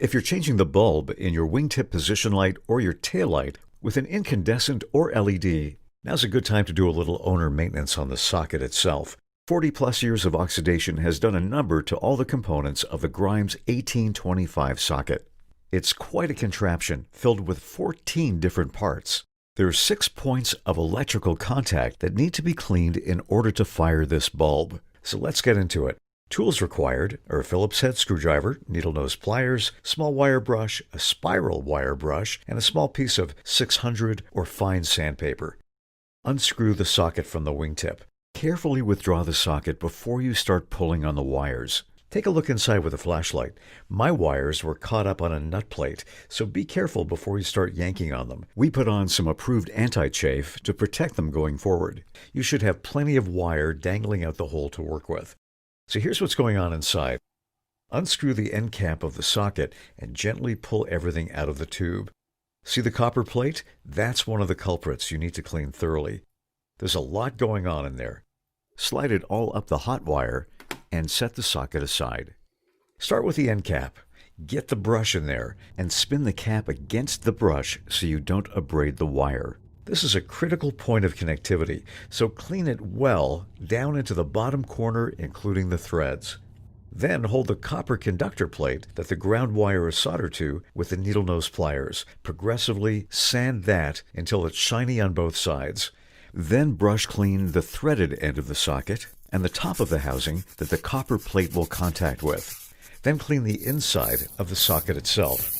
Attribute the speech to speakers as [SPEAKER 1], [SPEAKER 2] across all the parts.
[SPEAKER 1] If you're changing the bulb in your wingtip position light or your tail light with an incandescent or LED, now's a good time to do a little owner maintenance on the socket itself. 40 plus years of oxidation has done a number to all the components of the Grimes 1825 socket. It's quite a contraption filled with 14 different parts. There are 6 points of electrical contact that need to be cleaned in order to fire this bulb. So let's get into it. Tools required are a Phillips head screwdriver, needle nose pliers, small wire brush, a spiral wire brush, and a small piece of 600 or fine sandpaper. Unscrew the socket from the wingtip. Carefully withdraw the socket before you start pulling on the wires. Take a look inside with a flashlight. My wires were caught up on a nut plate, so be careful before you start yanking on them. We put on some approved anti-chafe to protect them going forward. You should have plenty of wire dangling out the hole to work with. So here's what's going on inside. Unscrew the end cap of the socket and gently pull everything out of the tube. See the copper plate? That's one of the culprits you need to clean thoroughly. There's a lot going on in there. Slide it all up the hot wire and set the socket aside. Start with the end cap. Get the brush in there and spin the cap against the brush so you don't abrade the wire. This is a critical point of connectivity, so clean it well down into the bottom corner, including the threads. Then hold the copper conductor plate that the ground wire is soldered to with the needle nose pliers. Progressively sand that until it's shiny on both sides. Then brush clean the threaded end of the socket and the top of the housing that the copper plate will contact with. Then clean the inside of the socket itself.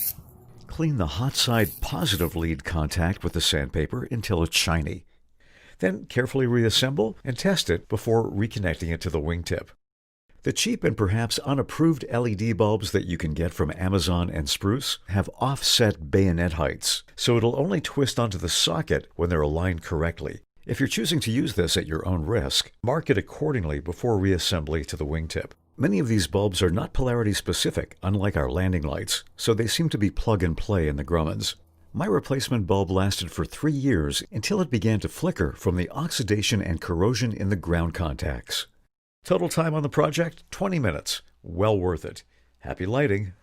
[SPEAKER 1] Clean the hot side positive lead contact with the sandpaper until it's shiny. Then carefully reassemble and test it before reconnecting it to the wingtip. The cheap and perhaps unapproved LED bulbs that you can get from Amazon and Spruce have offset bayonet heights, so it'll only twist onto the socket when they're aligned correctly. If you're choosing to use this at your own risk, mark it accordingly before reassembly to the wingtip. Many of these bulbs are not polarity specific, unlike our landing lights, so they seem to be plug and play in the Grummans. My replacement bulb lasted for 3 years until it began to flicker from the oxidation and corrosion in the ground contacts. Total time on the project, 20 minutes. Well worth it. Happy lighting!